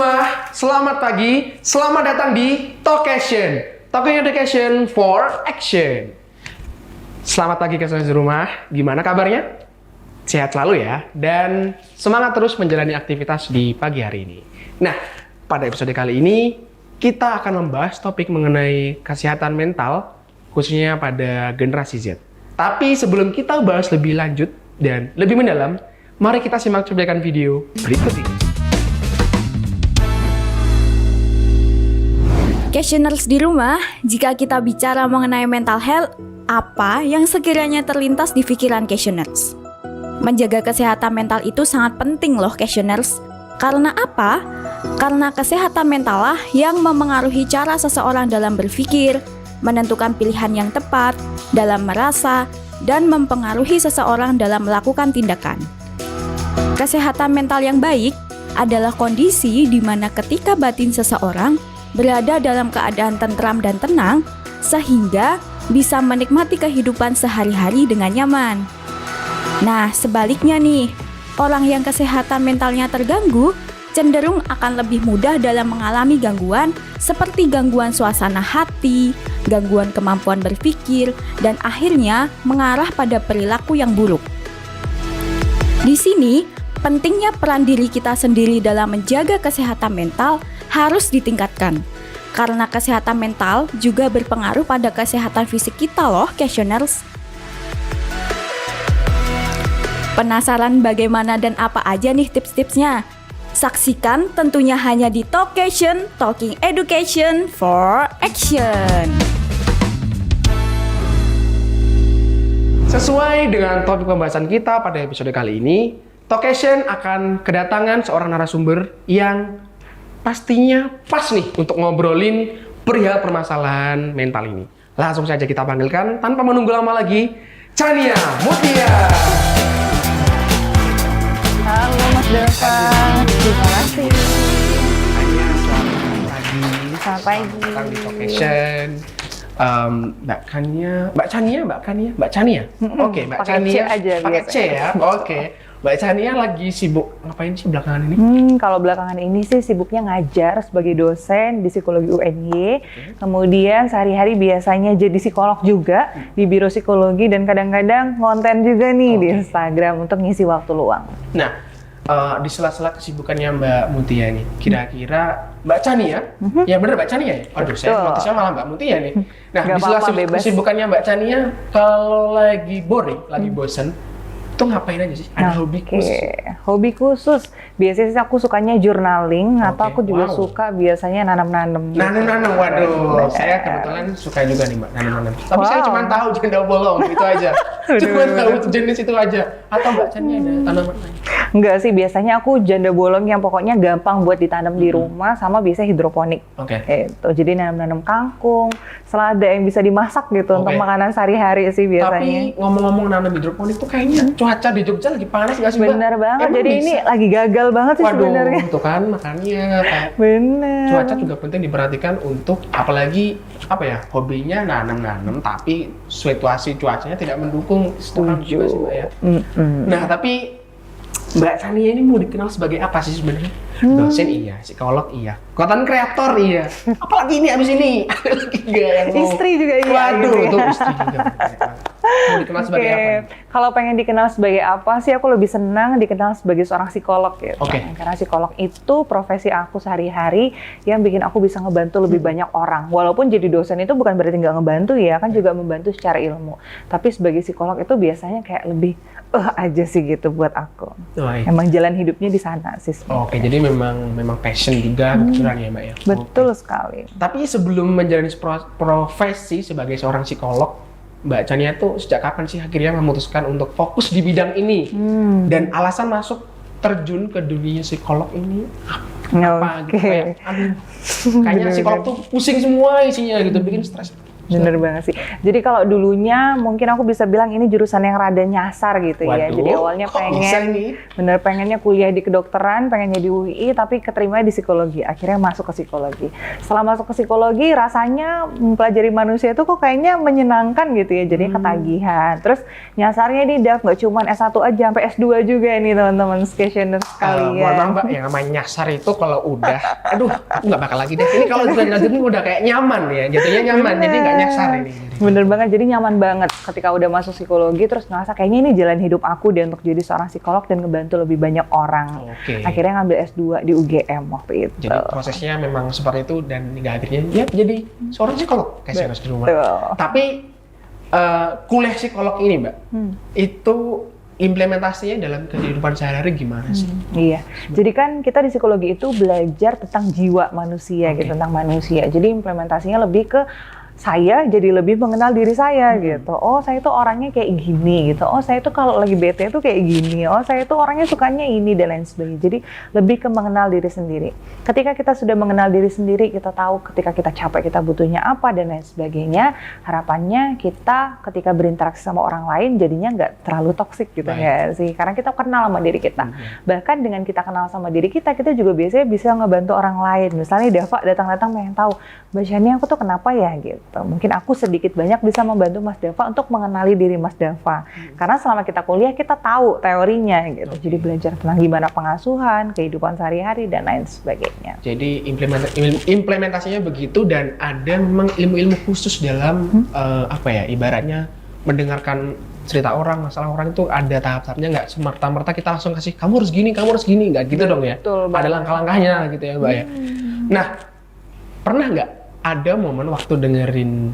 rumah, selamat pagi, selamat datang di Talkation. Talking Education for Action. Selamat pagi Caseners di rumah, gimana kabarnya? Sehat selalu ya, dan semangat terus menjalani aktivitas di pagi hari ini. Nah, pada episode kali ini, kita akan membahas topik mengenai kesehatan mental, khususnya pada generasi Z. Tapi sebelum kita bahas lebih lanjut dan lebih mendalam, mari kita simak cuplikan video berikut ini. Questioners di rumah, jika kita bicara mengenai mental health, apa yang sekiranya terlintas di pikiran questioners? Menjaga kesehatan mental itu sangat penting loh questioners. Karena apa? Karena kesehatan mental lah yang memengaruhi cara seseorang dalam berpikir, menentukan pilihan yang tepat, dalam merasa, dan mempengaruhi seseorang dalam melakukan tindakan. Kesehatan mental yang baik adalah kondisi di mana ketika batin seseorang berada dalam keadaan tentram dan tenang, sehingga bisa menikmati kehidupan sehari-hari dengan nyaman. Nah, sebaliknya nih, orang yang kesehatan mentalnya terganggu cenderung akan lebih mudah dalam mengalami gangguan seperti gangguan suasana hati, gangguan kemampuan berpikir, dan akhirnya mengarah pada perilaku yang buruk. Di sini, pentingnya peran diri kita sendiri dalam menjaga kesehatan mental harus ditingkatkan. Karena kesehatan mental juga berpengaruh pada kesehatan fisik kita loh, questioners. Penasaran bagaimana dan apa aja nih tips-tipsnya? Saksikan tentunya hanya di Talkation, Talking Education for Action. Sesuai dengan topik pembahasan kita pada episode kali ini, Talkation akan kedatangan seorang narasumber yang pastinya pas nih untuk ngobrolin perihal permasalahan mental ini. Langsung saja kita panggilkan tanpa menunggu lama lagi, Chania Mutia. Halo Mas Deva, terima kasih. Chania, selamat pagi. Selamat pagi. Datang di Talkation. Mbak Chania. Oke, Mbak Pakai Chania. C aja Pakai C biasanya. ya. Oke. Mbak Chania lagi sibuk ngapain sih belakangan ini? Kalau belakangan ini sih sibuknya ngajar sebagai dosen di psikologi UNY. Kemudian sehari-hari biasanya jadi psikolog juga di biro psikologi dan kadang-kadang konten juga nih di Instagram untuk ngisi waktu luang. Nah, di sela-sela kesibukannya Mbak Mutia nih, kira-kira Mbak Chania, ya bener Mbak Chania ya? Aduh, saya Betul. notisnya malah Mbak Mutia nih. Nah, Nggak di sela apa-apa, bebas. kesibukannya Mbak Chania, kalau lagi boring, lagi bosen, itu ngapain aja sih? Ada hobi khusus? Hobi khusus. Biasanya sih aku sukanya journaling atau Oke, aku juga wow. suka biasanya nanam-nanam. Nanam-nanam, waduh, saya kebetulan suka juga nih Mbak, nanam-nanam. Tapi saya Wow. cuma tahu janda bolong, itu aja. Cuma tahu jenis itu aja. Atau Mbak Chania ada tanaman lain? Enggak sih, biasanya aku janda bolong yang pokoknya gampang buat ditanam di rumah sama biasanya hidroponik. Oke. Itu jadi nanam-nanam kangkung, selada yang bisa dimasak gitu untuk Oke. makanan sehari-hari sih biasanya. Tapi ngomong-ngomong nanam hidroponik tuh kayaknya cuaca di Jogja lagi panas nggak sih Mbak? Bener banget, Emang jadi bisa? ini lagi gagal banget sih sebenarnya. Waduh, tuh kan makanya kayak Bener. cuaca juga penting diperhatikan untuk apalagi apa ya hobinya nanam-nanam tapi situasi cuacanya tidak mendukung juga sih Mbak ya. Nah tapi Mbak Chania ini mau dikenal sebagai apa sih sebenarnya? Dosen iya, psikolog iya, konten kreator iya. Apalagi ini abis ini ada lagi nggak yang mau? Istri juga iya. Waduh, gitu ya. itu istri juga. Mau dikenal sebagai apa? nih? Kalau pengen dikenal sebagai apa sih, aku lebih senang dikenal sebagai seorang psikolog gitu. Oke. Karena psikolog itu profesi aku sehari-hari yang bikin aku bisa ngebantu lebih banyak orang. Walaupun jadi dosen itu bukan berarti nggak ngebantu ya, kan juga membantu secara ilmu. Tapi sebagai psikolog itu biasanya kayak lebih aja sih gitu buat aku. Baik. Emang jalan hidupnya di sana sih. Oke, jadi memang passion juga kebetulan ya Mbak ya? Betul sekali. Tapi sebelum menjalani profesi sebagai seorang psikolog, Mbak Chania tuh sejak kapan sih akhirnya memutuskan untuk fokus di bidang ini? Dan alasan masuk terjun ke dunia psikolog ini apa gitu? Oke. Kayak, aduh, kayaknya psikolog tuh pusing semua isinya gitu, bikin stres. Bener banget sih. Jadi kalau dulunya mungkin aku bisa bilang ini jurusan yang rada nyasar gitu ya. Waduh, Jadi awalnya kok bisa ini? pengennya kuliah di kedokteran, pengennya di UI, tapi keterima di psikologi. Akhirnya masuk ke psikologi. Setelah masuk ke psikologi, rasanya mempelajari manusia itu kok kayaknya menyenangkan gitu ya. Jadi ketagihan. Terus nyasarnya nih Dav, nggak cuma S1 aja, sampai S2 juga nih teman-teman questioner sekalian. Mohon maaf Mbak, yang namanya nyasar itu kalau udah, aduh, aku nggak bakal lagi deh. Ini kalau udah lanjutin udah kayak nyaman ya, jatuhnya nyaman, jadi nggak nyasar ini. Bener banget, jadi nyaman banget ketika udah masuk psikologi, terus ngerasa kayaknya ini jalan hidup aku deh untuk jadi seorang psikolog dan ngebantu lebih banyak orang. Oke. Akhirnya ngambil S2 di UGM waktu itu. Jadi prosesnya memang seperti itu dan hingga akhirnya ya jadi seorang psikolog kayak saya di rumah. Betul. Tapi kuliah psikolog ini Mbak, itu implementasinya dalam kehidupan sehari-hari gimana sih? Iya, jadi kan kita di psikologi itu belajar tentang jiwa manusia gitu, tentang manusia. Jadi implementasinya lebih ke saya jadi lebih mengenal diri saya gitu. Oh, saya tuh orangnya kayak gini gitu. Oh, saya tuh kalau lagi bete tuh kayak gini. Oh, saya tuh orangnya sukanya ini dan lain sebagainya. Jadi lebih ke mengenal diri sendiri. Ketika kita sudah mengenal diri sendiri, kita tahu ketika kita capek kita butuhnya apa dan lain sebagainya. Harapannya kita ketika berinteraksi sama orang lain jadinya nggak terlalu toksik gitu ya sih. Karena kita kenal sama diri kita. Bahkan dengan kita kenal sama diri kita juga biasanya bisa ngebantu orang lain. Misalnya Dava datang-datang pengen tahu, Mbak Shani aku tuh kenapa ya gitu. Mungkin aku sedikit banyak bisa membantu Mas Dava untuk mengenali diri Mas Dava. Karena selama kita kuliah kita tahu teorinya gitu. Jadi belajar tentang gimana pengasuhan, kehidupan sehari-hari dan lain sebagainya. Jadi implementasinya begitu dan ada memang ilmu-ilmu khusus dalam apa ya, ibaratnya mendengarkan cerita orang, masalah orang itu ada tahap-tahapnya, nggak semerta-merta kita langsung kasih kamu harus gini, nggak gitu dong ya. Betul, ada langkah-langkahnya gitu ya Mbak ya. Nah, pernah nggak ada momen waktu dengerin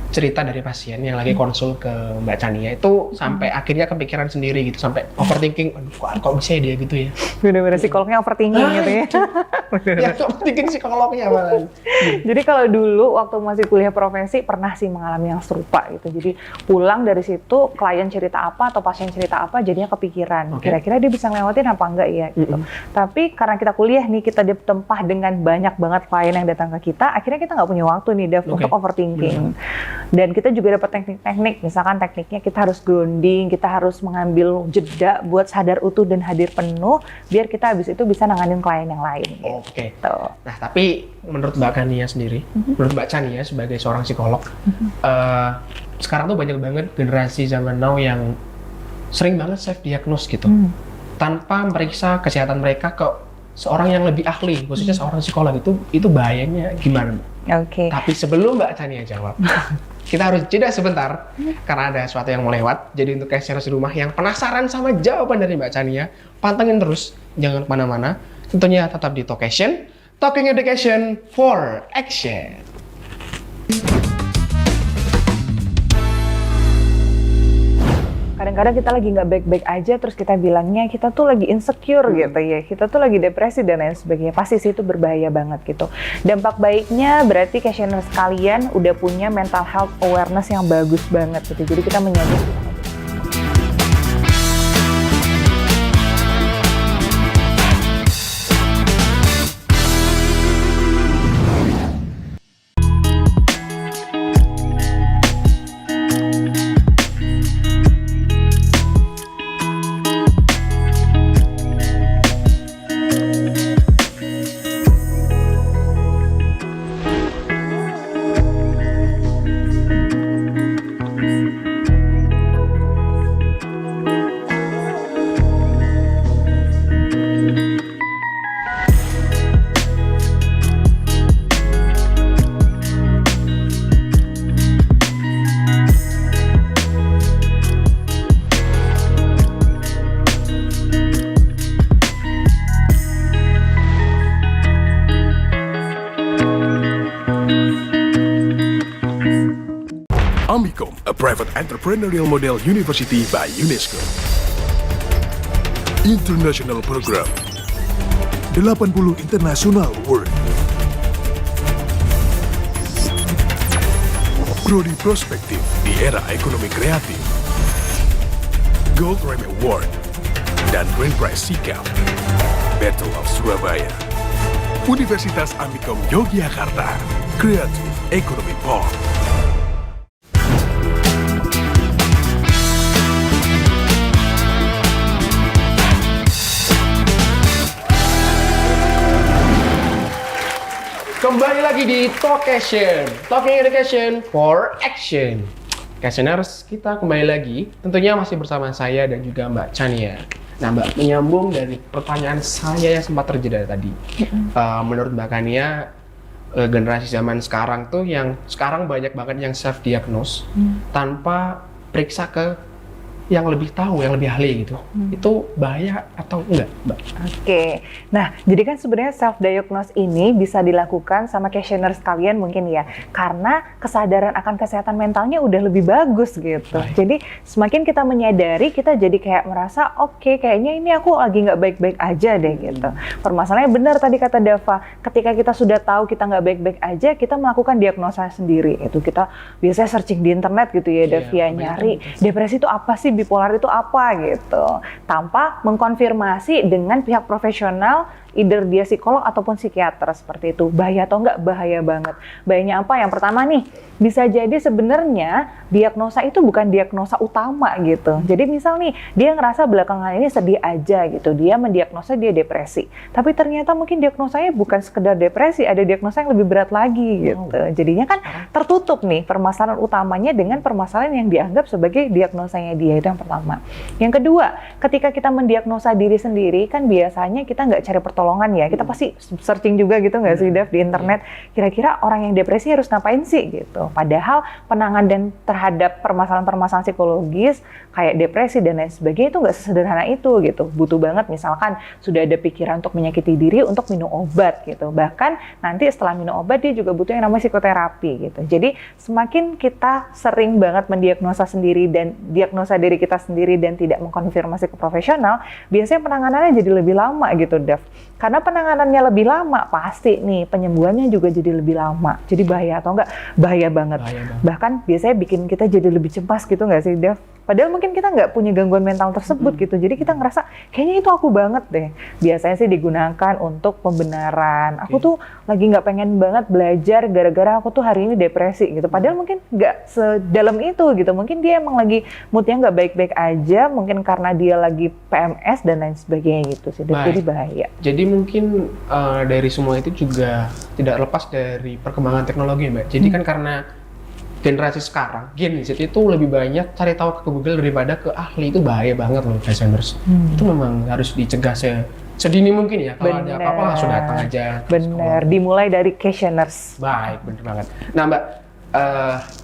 cerita dari pasien yang lagi konsul ke Mbak Chania itu sampai akhirnya kepikiran sendiri gitu, sampai overthinking, aduh kok bisa ya dia gitu ya? Bener-bener psikolognya overthinking gitu ya. Ya overthinking psikolognya malah. Jadi kalau dulu waktu masih kuliah profesi pernah sih mengalami yang serupa gitu. Jadi pulang dari situ klien cerita apa atau pasien cerita apa jadinya kepikiran. Kira-kira dia bisa ngelewatin apa enggak ya gitu. Tapi karena kita kuliah nih, kita ditempah dengan banyak banget klien yang datang ke kita, akhirnya kita nggak punya waktu nih Dav untuk overthinking. Dan kita juga dapat teknik-teknik, misalkan tekniknya kita harus grounding, kita harus mengambil jeda buat sadar utuh dan hadir penuh, biar kita habis itu bisa nanganin klien yang lain. Oke. Gitu. Nah, tapi menurut Mbak Chania sendiri, menurut Mbak Chania sebagai seorang psikolog, sekarang tuh banyak banget generasi zaman now yang sering banget self-diagnose gitu, tanpa meriksa kesehatan mereka ke seorang yang lebih ahli, khususnya seorang psikolog. Itu bahayanya gimana Mbak? Oke. Tapi sebelum Mbak Chania jawab, kita harus jeda sebentar karena ada sesuatu yang mau lewat. Jadi untuk questioners di rumah yang penasaran sama jawaban dari Mbak Chania, pantengin terus, jangan kemana-mana. Tentunya tetap di Talkation, Talking Education for Action. Kadang-kadang kita lagi nggak baik-baik aja, terus kita bilangnya kita tuh lagi insecure gitu ya, kita tuh lagi depresi dan lain sebagainya. Pasti sih itu berbahaya banget gitu. Dampak baiknya berarti questioners kalian udah punya mental health awareness yang bagus banget gitu. Jadi kita menyadari. Amicom, a private entrepreneurial model university by UNESCO. International Program 80 International Award. Prodi Prospektif di era ekonomi kreatif. Gold Rem Award dan Grand Prize Sikap. Battle of Surabaya. Universitas Amicom Yogyakarta. Kreatif Economy Pod. Kembali lagi di Talkation, Talking Education for Action. Questioners, kita kembali lagi, tentunya masih bersama saya dan juga Mbak Chania. Nah Mbak, menyambung dari pertanyaan saya yang sempat terjadi tadi. Menurut Mbak Chania, generasi zaman sekarang tuh yang sekarang banyak banget yang self-diagnose tanpa periksa ke yang lebih tahu, yang lebih ahli gitu. Itu bahaya atau enggak, Mbak? Oke, nah jadi kan sebenarnya self-diagnose ini bisa dilakukan sama questionnaire sekalian mungkin ya, karena kesadaran akan kesehatan mentalnya udah lebih bagus gitu. Baik. Jadi semakin kita menyadari, kita jadi kayak merasa oke, kayaknya ini aku lagi nggak baik-baik aja deh gitu. Permasalahannya benar tadi kata Dava, ketika kita sudah tahu kita nggak baik-baik aja, kita melakukan diagnosa sendiri. Itu kita biasanya searching di internet gitu ya, Davia, nyari depresi itu apa sih, bipolar itu apa gitu, tanpa mengkonfirmasi dengan pihak profesional, either dia psikolog ataupun psikiater seperti itu. Bahaya atau enggak? Bahaya banget. Bahayanya apa? Yang pertama nih, bisa jadi sebenarnya diagnosa itu bukan diagnosa utama gitu. Jadi misal nih, dia ngerasa belakangan ini sedih aja gitu, dia mendiagnosa dia depresi. Tapi ternyata mungkin diagnosanya bukan sekedar depresi, ada diagnosa yang lebih berat lagi gitu. Jadinya kan tertutup nih permasalahan utamanya dengan permasalahan yang dianggap sebagai diagnosanya dia. Itu yang pertama. Yang kedua, ketika kita mendiagnosa diri sendiri, kan biasanya kita nggak cari pertolongan ya, kita pasti searching juga gitu nggak sih, Dev, di internet, kira-kira orang yang depresi harus ngapain sih gitu. Padahal penanganan terhadap permasalahan-permasalahan psikologis kayak depresi dan lain sebagainya itu nggak sesederhana itu gitu. Butuh banget misalkan sudah ada pikiran untuk menyakiti diri untuk minum obat gitu. Bahkan nanti setelah minum obat dia juga butuh yang namanya psikoterapi gitu. Jadi semakin kita sering banget mendiagnosa sendiri dan diagnosa diri kita sendiri dan tidak mengkonfirmasi ke profesional, biasanya penanganannya jadi lebih lama gitu, Dev. Karena penanganannya lebih lama, pasti nih penyembuhannya juga jadi lebih lama. Jadi bahaya atau enggak? Bahaya banget. Bahkan biasanya bikin kita jadi lebih cemas gitu nggak sih, Dev? Padahal mungkin kita nggak punya gangguan mental tersebut gitu. Jadi kita ngerasa, kayaknya itu aku banget deh. Biasanya sih digunakan untuk pembenaran. Aku tuh lagi nggak pengen banget belajar gara-gara aku tuh hari ini depresi gitu. Padahal mungkin nggak sedalam itu gitu. Mungkin dia emang lagi moodnya nggak baik-baik aja. Mungkin karena dia lagi PMS dan lain sebagainya gitu sih. Jadi bahaya. Jadi mungkin dari semua itu juga tidak lepas dari perkembangan teknologi, Mbak. Jadi kan karena generasi sekarang, Gen Z itu lebih banyak cari tahu ke Google daripada ke ahli. Itu bahaya banget loh, questioners. Itu memang harus dicegah sedini mungkin ya. Kalau ada apa-apa langsung datang aja. Bener, dimulai dari questioners. Baik, bener banget. Nah Mbak,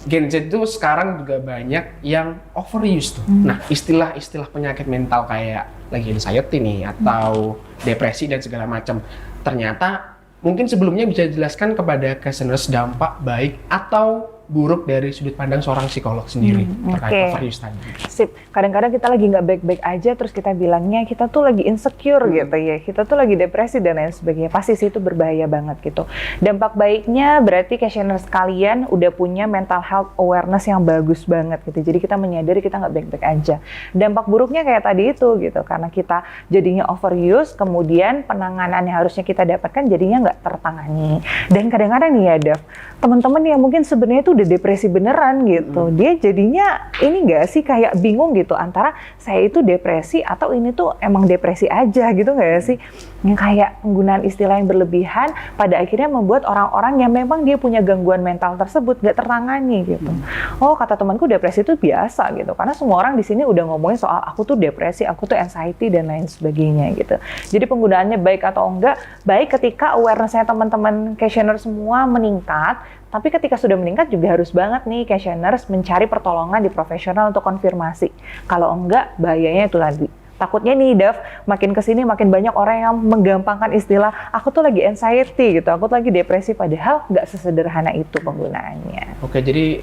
Gen Z itu sekarang juga banyak yang overuse tuh. Nah, istilah-istilah penyakit mental kayak lagi anxiety nih atau depresi dan segala macam. Ternyata mungkin sebelumnya bisa dijelaskan kepada questioners dampak baik atau buruk dari sudut pandang seorang psikolog sendiri terkait overuse tadi. Sip. Kadang-kadang kita lagi nggak baik-baik aja, terus kita bilangnya kita tuh lagi insecure gitu ya, kita tuh lagi depresi dan lain sebagainya. Pasti sih itu berbahaya banget gitu. Dampak baiknya berarti questionnaire sekalian udah punya mental health awareness yang bagus banget gitu. Jadi kita menyadari kita nggak baik-baik aja. Dampak buruknya kayak tadi itu gitu, karena kita jadinya overuse, kemudian penanganan yang harusnya kita dapatkan jadinya nggak tertangani. Dan kadang-kadang nih ya, Dev, teman-teman yang mungkin sebenarnya itu udah depresi beneran gitu, dia jadinya ini nggak sih kayak bingung gitu antara saya itu depresi atau ini tuh emang depresi aja gitu nggak sih, yang kayak penggunaan istilah yang berlebihan pada akhirnya membuat orang-orang yang memang dia punya gangguan mental tersebut nggak tertangani gitu. Oh, kata temanku depresi itu biasa gitu, karena semua orang di sini udah ngomongin soal aku tuh depresi, aku tuh anxiety dan lain sebagainya gitu. Jadi penggunaannya baik atau enggak, baik ketika awareness-nya teman-teman questionnaire semua meningkat. Tapi ketika sudah meningkat juga harus banget nih questionnaires mencari pertolongan di profesional untuk konfirmasi. Kalau enggak, bahayanya itu tadi. Takutnya nih, Dev, makin kesini makin banyak orang yang menggampangkan istilah aku tuh lagi anxiety gitu, aku tuh lagi depresi, padahal nggak sesederhana itu penggunaannya. Oke, jadi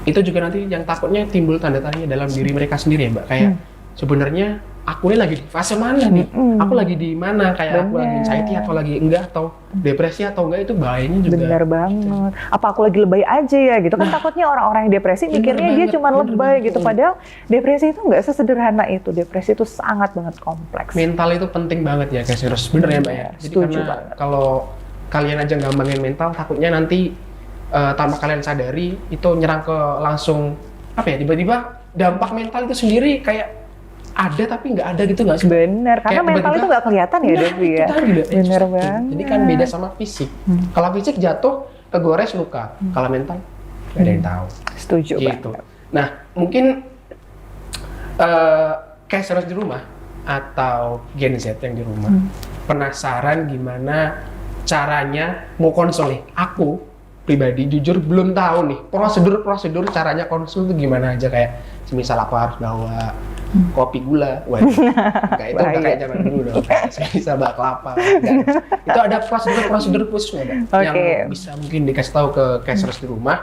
itu juga nanti yang takutnya timbul tanda tanya dalam diri mereka sendiri ya, Mbak. Kayak sebenarnya aku ini lagi di fase mana nih? Aku lagi di mana? Kayak aku lagi anxiety atau lagi enggak, atau depresi atau enggak, itu bahayanya juga. Bener banget. Apa aku lagi lebay aja ya gitu? Kan takutnya orang-orang yang depresi mikirnya dia cuma lebay gitu. Padahal depresi itu nggak sesederhana itu. Depresi itu sangat banget kompleks. Mental itu penting banget ya, guys. Bener ya, Mbak ya? Jadi Setuju karena banget. kalau kalian aja gampangin mental, takutnya nanti tanpa kalian sadari itu nyerang ke langsung apa ya, tiba-tiba dampak mental itu sendiri kayak ada tapi nggak ada gitu nggak sih? Bener, karena Kayak mental itu nggak kelihatan ya, Devi ya. Bener banget. Jadi kan beda sama fisik. Kalau fisik jatuh, kegores luka. Kalau mental nggak ada yang tahu. Setuju Gitu. banget. Nah, mungkin cashers di rumah atau Gen Z yang di rumah penasaran gimana caranya mau konsul nih. Aku pribadi jujur belum tahu nih prosedur caranya konsul itu gimana aja, kayak semisal aku harus bawa kopi gula, waduh, kayak itu udah kayak zaman dulu dong, semisal bawa kelapa, dan itu ada prosedur khusus ada yang bisa mungkin dikasih tahu ke cashers di rumah.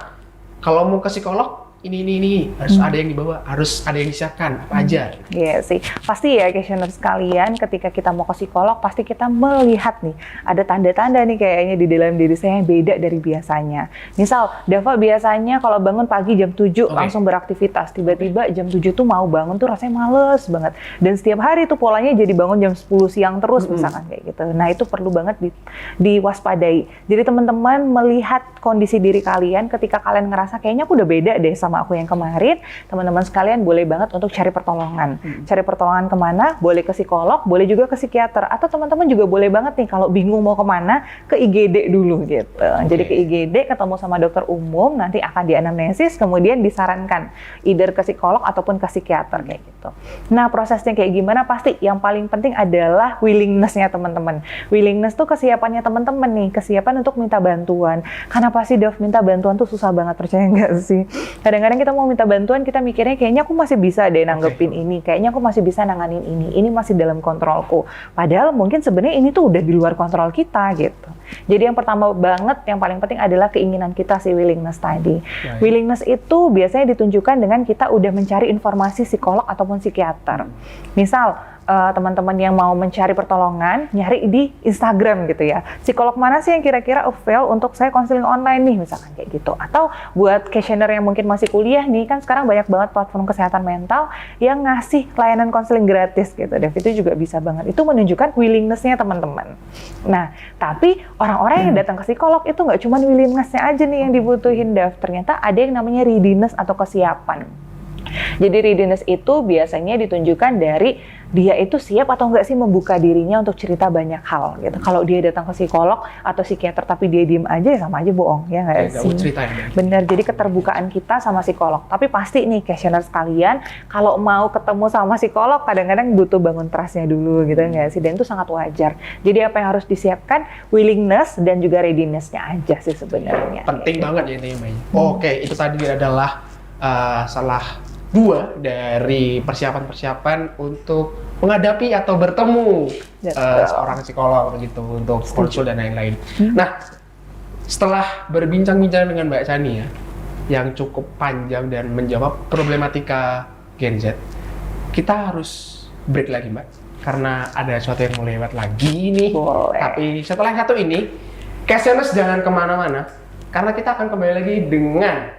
Kalau mau ke psikolog ini harus ada yang dibawa, harus ada yang disiapkan apa aja. Iya sih, pasti ya questionnaire sekalian ketika kita mau ke psikolog pasti kita melihat nih ada tanda-tanda nih kayaknya di dalam diri saya yang beda dari biasanya. Misal, Dava biasanya kalau bangun pagi jam 7 langsung beraktivitas, tiba-tiba jam 7 tuh mau bangun tuh rasanya males banget. Dan setiap hari tuh polanya jadi bangun jam 10 siang terus misalkan kayak gitu. Nah itu perlu banget diwaspadai. Jadi teman-teman melihat kondisi diri kalian ketika kalian ngerasa kayaknya aku udah beda deh sama aku yang kemarin, teman-teman sekalian boleh banget untuk cari pertolongan. Cari pertolongan kemana? Boleh ke psikolog, boleh juga ke psikiater. Atau teman-teman juga boleh banget nih kalau bingung mau kemana, ke IGD dulu gitu. Jadi ke IGD ketemu sama dokter umum, nanti akan dianamnesis, kemudian disarankan either ke psikolog ataupun ke psikiater kayak gitu. Nah prosesnya kayak gimana? Pasti yang paling penting adalah willingness-nya teman-teman. Willingness tuh kesiapannya teman-teman nih, kesiapan untuk minta bantuan. Kenapa sih Dev minta bantuan tuh susah banget, percaya nggak sih? Kadang-kadang kita mau minta bantuan, kita mikirnya kayaknya aku masih bisa deh nanggepin ini, kayaknya aku masih bisa nanganin ini masih dalam kontrolku. Padahal mungkin sebenarnya ini tuh udah di luar kontrol kita gitu. Jadi yang pertama banget, yang paling penting adalah keinginan kita, si willingness tadi. Willingness itu biasanya ditunjukkan dengan kita udah mencari informasi psikolog ataupun psikiater. Misal, teman-teman yang mau mencari pertolongan, nyari di Instagram gitu ya. Psikolog mana sih yang kira-kira avail untuk saya konseling online nih, misalkan kayak gitu. Atau buat questionnaire yang mungkin masih kuliah nih, kan sekarang banyak banget platform kesehatan mental yang ngasih layanan konseling gratis gitu. Dev, itu juga bisa banget. Itu menunjukkan willingness-nya teman-teman. Nah, tapi orang-orang yang datang ke psikolog itu nggak cuma willingness-nya aja nih yang dibutuhin, Dev. Ternyata ada yang namanya readiness atau kesiapan. Jadi readiness itu biasanya ditunjukkan dari dia itu siap atau enggak sih membuka dirinya untuk cerita banyak hal gitu. Kalau dia datang ke psikolog atau psikiater tapi dia diem aja, ya sama aja bohong, ya nggak sih? Bener, jadi keterbukaan kita sama psikolog. Tapi pasti nih questionnaire sekalian, kalau mau ketemu sama psikolog kadang-kadang butuh bangun trust-nya dulu gitu nggak sih? Dan itu sangat wajar. Jadi apa yang harus disiapkan? Willingness dan juga readiness-nya aja sih sebenarnya. Penting banget ya intinya, Mbak. Oke, itu tadi adalah salah dua dari persiapan-persiapan untuk menghadapi atau bertemu seorang psikolog begitu untuk konsul dan lain-lain. Nah, setelah berbincang-bincang dengan Mbak Chani ya, yang cukup panjang dan menjawab problematika Gen Z, kita harus break lagi Mbak, karena ada sesuatu yang mau lewat lagi nih. Boleh. Tapi setelah satu ini, questioners jangan kemana-mana, karena kita akan kembali lagi dengan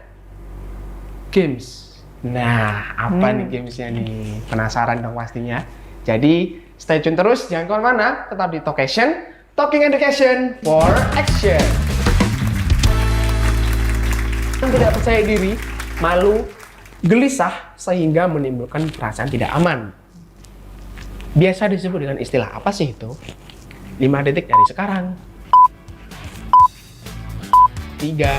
games. Nah, apa nih gamesnya nih? Penasaran dong pastinya. Jadi, stay tune terus, jangan kemana-mana, tetap di Talkation, Talking Education for Action. Tidak percaya diri, malu, gelisah, sehingga menimbulkan perasaan tidak aman. Biasa disebut dengan istilah apa sih itu? 5 detik dari sekarang. 3,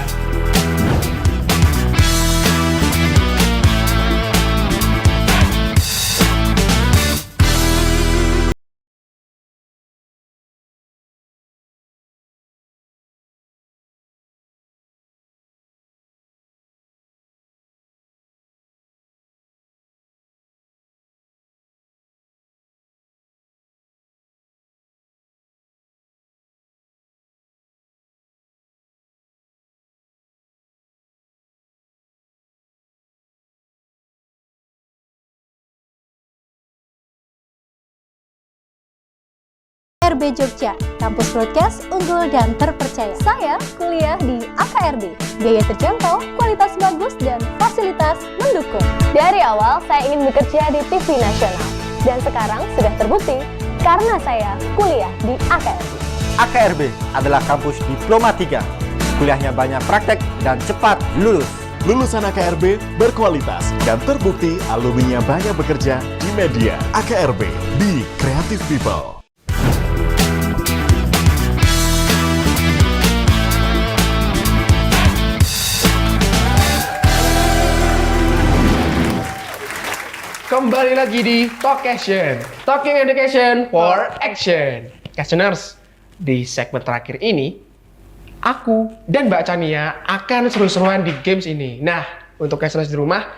AKRB Jogja, kampus broadcast unggul dan terpercaya. Saya kuliah di AKRB, biaya terjangkau, kualitas bagus, dan fasilitas mendukung. Dari awal saya ingin bekerja di TV nasional, dan sekarang sudah terbukti karena saya kuliah di AKRB. AKRB adalah kampus Diploma 3. Kuliahnya banyak praktek dan cepat lulus. Lulusan AKRB berkualitas dan terbukti alumninya banyak bekerja di media. AKRB, Be Creative People. Kembali lagi di Talkation, Talking Education for Action. Questioners, di segmen terakhir ini, aku dan Mbak Chania akan seru-seruan di games ini. Nah, untuk questioners di rumah,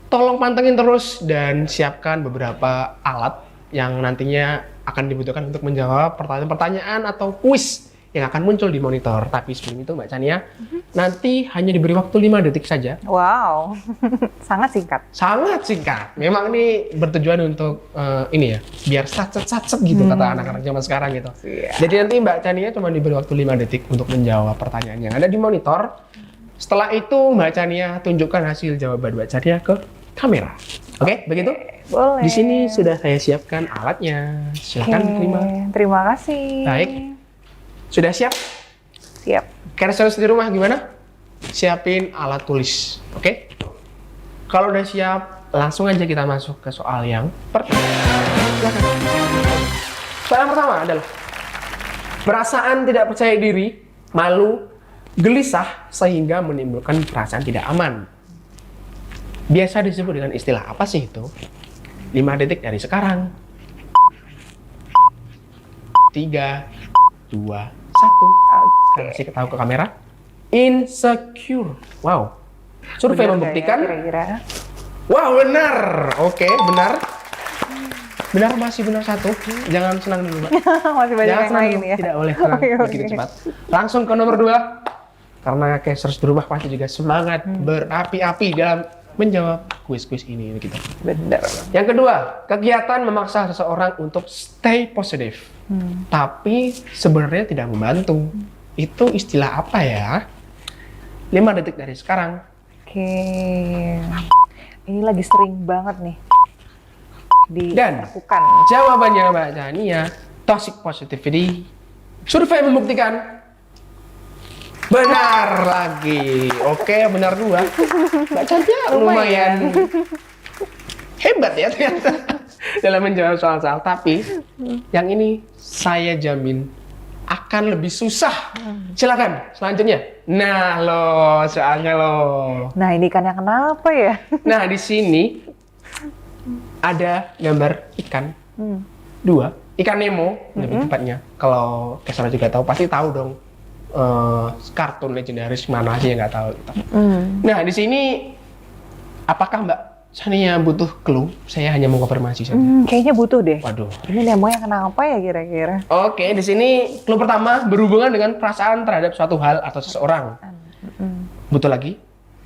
tolong pantengin terus dan siapkan beberapa alat yang nantinya akan dibutuhkan untuk menjawab pertanyaan-pertanyaan atau kuis yang akan muncul di monitor. Tapi sebelum itu Mbak Chania, nanti hanya diberi waktu 5 detik saja. Wow, sangat singkat. Sangat singkat. Memang ini bertujuan untuk ini ya, biar sat-sat gitu kata anak-anak zaman sekarang gitu. Iya. Jadi nanti Mbak Chania cuma diberi waktu 5 detik untuk menjawab pertanyaan yang ada di monitor. Setelah itu Mbak Chania tunjukkan hasil jawaban Mbak Chania ke kamera. Oke, begitu? Boleh. Di sini sudah saya siapkan alatnya. Silakan Oke, terima. terima kasih. Baik. Sudah siap? Siap. Questioners di rumah gimana? Siapin alat tulis, oke? Kalau udah siap, langsung aja kita masuk ke soal yang pertama. Silakan. Soal yang pertama adalah perasaan tidak percaya diri, malu, gelisah sehingga menimbulkan perasaan tidak aman. Biasa disebut dengan istilah apa sih itu? 5 detik dari sekarang. 3, 2, 1. Kasih tahu ke kamera. Insecure. Wow. Survei Benar membuktikan. nggak ya, kira-kira? Wow, benar. Oke, benar. Benar, masih benar 1. Jangan senang dulu, Mbak. Masih banyak Jangan yang senang lain dulu. ya. Tidak boleh senang Oke, begitu oke. cepat. Langsung ke nomor 2. Karena cashers di rumah pasti juga semangat berapi-api dalam menjawab kuis-kuis ini gitu. Benar. Yang kedua, kegiatan memaksa seseorang untuk stay positive. Tapi sebenarnya tidak membantu. Itu istilah apa ya? 5 detik dari sekarang. Oke. Ini lagi sering banget nih Dan dilakukan. jawabannya Mbak Chania, toxic positivity. Survei membuktikan benar lagi. Oke, benar 2. Mbak Chania lumayan hebat ya ternyata dalam menjawab soal-soal. Tapi yang ini saya jamin akan lebih susah. Silakan selanjutnya. Nah loh, soalnya loh. Nah, ini kan yang kenapa ya? Nah di sini ada gambar ikan. 2, ikan Nemo lebih tepatnya. Kalau Kesara juga tahu, pasti tahu dong. Kartun legendaris mana sih yang nggak tahu gitu. Nah di sini apakah Mbak Chania butuh clue? Saya hanya mau konfirmasi saja. Kayaknya butuh deh. Waduh. Ini Nemo yang kenapa ya kira-kira? Oke, di sini clue pertama berhubungan dengan perasaan terhadap suatu hal atau seseorang. Butuh lagi?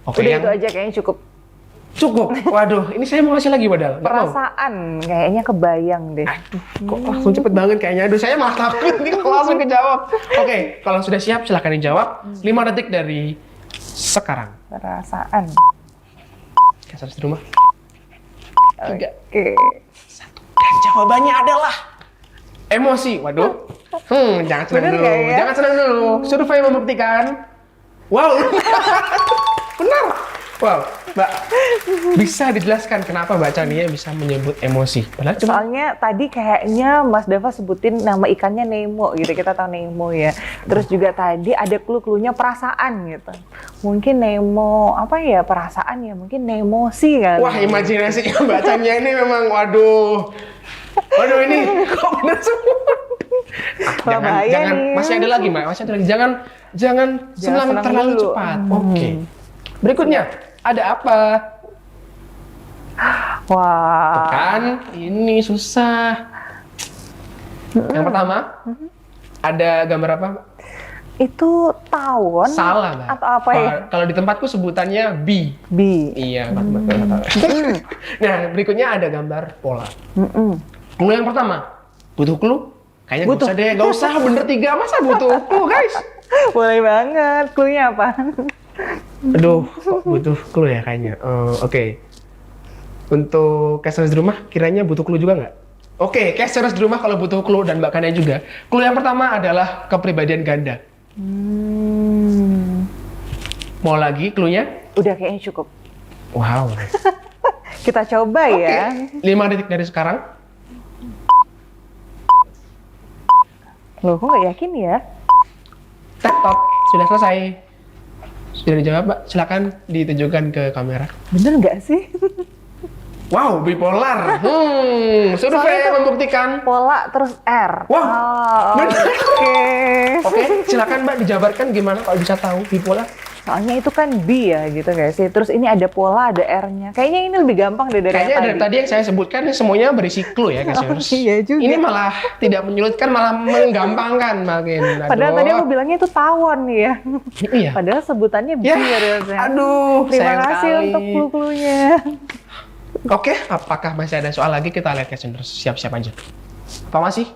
Oke, Udah yang itu aja kayaknya cukup. cukup. Waduh, ini saya mau kasih lagi padahal. Nggak mau. Perasaan kayaknya kebayang deh. Aduh, kok langsung cepet banget kayaknya. Aduh, saya malah takut nih kalau langsung kejawab. Oke, kalau sudah siap silahkan dijawab. 5 detik dari sekarang. Perasaan. Kasar di rumah. 3, Oke. 1. Dan jawabannya adalah emosi. Waduh. Jangan senang Bener dulu. nggak ya? Jangan senang dulu. Survei membuktikan. Wow. Benar. Wow, Mbak. Bisa dijelaskan kenapa Mbak Chania bisa menyebut emosi? Padahal cuma Soalnya tadi kayaknya Mas Dava sebutin nama ikannya Nemo gitu, kita tahu Nemo ya. Terus juga tadi ada clue-cluenya perasaan gitu. Mungkin Nemo, apa ya, perasaan ya, mungkin Nemosi kali. wah, imajinasinya Mbak Chania ini memang waduh. Waduh ini kok benar semua. jangan, bahaya jangan, nih. masih ada lagi Mbak, masih ada lagi. Jangan senang senang terlalu dulu. cepat. Oke. Berikutnya, ada apa? Wah. Kan ini susah. Yang pertama, ada gambar apa? Itu tawon Salah, Mbak. atau apa ya? Kalau di tempatku sebutannya bee. Bi. Iya, Mbak. Nah, berikutnya ada gambar pola. Clue yang pertama, butuh clue? Kayaknya Butuh. gak usah deh, gak usah bener 3, masa butuh clue guys? Boleh banget. Cluenya apa? Aduh, kok butuh clue ya kayaknya. Oke. Untuk customers di rumah, kiranya butuh clue juga nggak? Oke, questioners di rumah kalau butuh clue dan Mbak Kania juga. Clue yang pertama adalah kepribadian ganda. Mau lagi clue-nya? Udah kayaknya cukup. Wow. Kita coba ya. 5 detik dari sekarang. Loh, kok nggak yakin ya? Tek-tok, sudah selesai. Sudah dijawab, Mbak. Silakan ditunjukkan ke kamera. Bener nggak sih? Wow, bipolar. Survei membuktikan. Pola terus R. Wah, Oh, bener. Oke. Oke, silakan Mbak dijabarkan gimana kalau bisa tahu bipolar. Soalnya itu kan B ya gitu guys sih. Terus ini ada pola, ada R-nya. Kayaknya ini lebih gampang deh dari Kayaknya yang dari tadi yang saya sebutkan ini semuanya berisi clue ya, Cassioners. iya juga. Ini malah tidak menyulitkan, malah menggampangkan makin. Aduh. Padahal tadi aku bilangnya itu tawon nih ya. Iya. Padahal sebutannya B Ya, ya. aduh, Terima sayang kasih sekali. untuk clue-cluenya. Oke, apakah masih ada soal lagi? Kita lihat Cassioners. Siap-siap aja. Apa masih?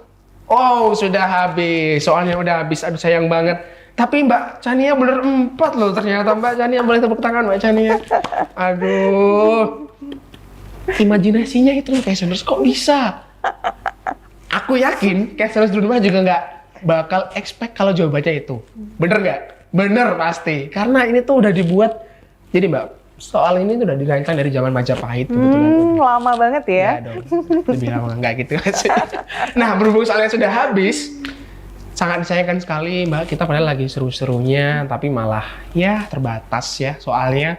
Oh, sudah habis. Soalnya udah habis. Aduh, sayang banget. Tapi Mbak Chania bener 4 loh ternyata. Mbak Chania, boleh tepuk tangan Mbak Chania. Aduh. Imajinasinya itu loh Cassioners, kok bisa? Aku yakin Cassioners di rumah juga nggak bakal expect kalau jawabannya itu. Bener nggak? Bener pasti. Karena ini tuh udah dibuat. Jadi Mbak, soal ini tuh udah dirancang dari zaman Majapahit kebetulan. Lama banget ya. Ya dong, lebih lama nggak gitu. Nah, berhubung soalnya sudah habis, sangat disayangkan sekali Mbak, kita padahal lagi seru-serunya, tapi malah ya terbatas ya soalnya.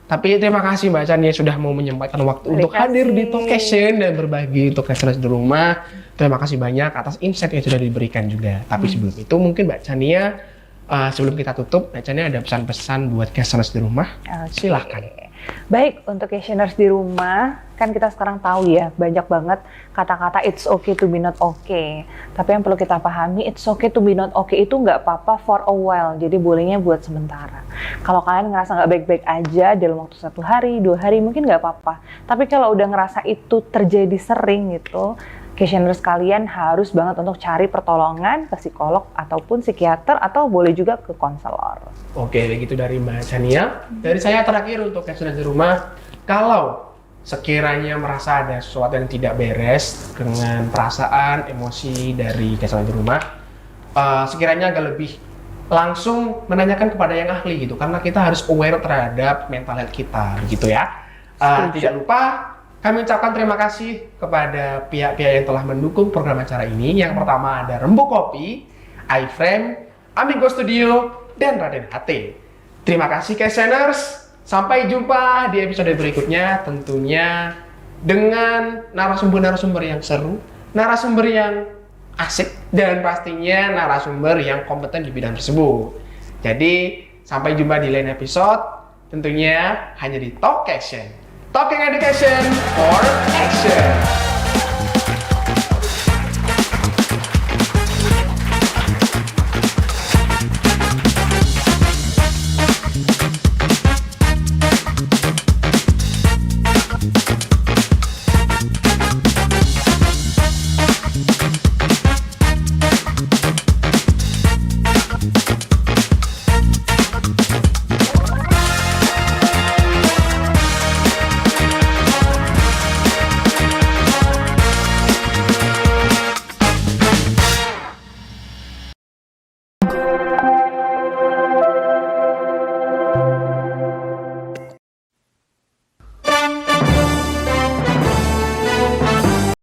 Tapi terima kasih Mbak Chania sudah mau menyempatkan waktu untuk hadir di Talkation dan berbagi untuk Cassioners di rumah. Terima kasih banyak atas insight yang sudah diberikan juga. Tapi sebelum itu mungkin Mbak Chania, sebelum kita tutup, Mbak Chania ada pesan-pesan buat Cassioners di rumah. Oke. Silahkan. Baik, untuk Cassioners di rumah, kan kita sekarang tahu ya, banyak banget kata-kata it's okay to be not okay. Tapi yang perlu kita pahami, it's okay to be not okay itu nggak apa-apa for a while, jadi bolehnya buat sementara. Kalau kalian ngerasa nggak baik-baik aja dalam waktu 1 hari, 2 hari, mungkin nggak apa-apa. Tapi kalau udah ngerasa itu terjadi sering gitu, Cassioners kalian harus banget untuk cari pertolongan ke psikolog ataupun psikiater atau boleh juga ke konselor. Oke, begitu dari Mbak Chania. Dari saya terakhir untuk Cassioners di rumah, kalau sekiranya merasa ada sesuatu yang tidak beres dengan perasaan, emosi dari Cassioners di rumah, sekiranya agak lebih langsung menanyakan kepada yang ahli gitu, karena kita harus aware terhadap mental health kita, gitu ya. Tidak lupa kami ucapkan terima kasih kepada pihak-pihak yang telah mendukung program acara ini. Yang pertama ada Rembu Kopi, iFrame, Amigo Studio, dan Raden HT. Terima kasih Cassioners. Sampai jumpa di episode berikutnya, tentunya dengan narasumber-narasumber yang seru, narasumber yang asik, dan pastinya narasumber yang kompeten di bidang tersebut. Jadi, sampai jumpa di lain episode, tentunya hanya di Talkation. Talking Education for Action.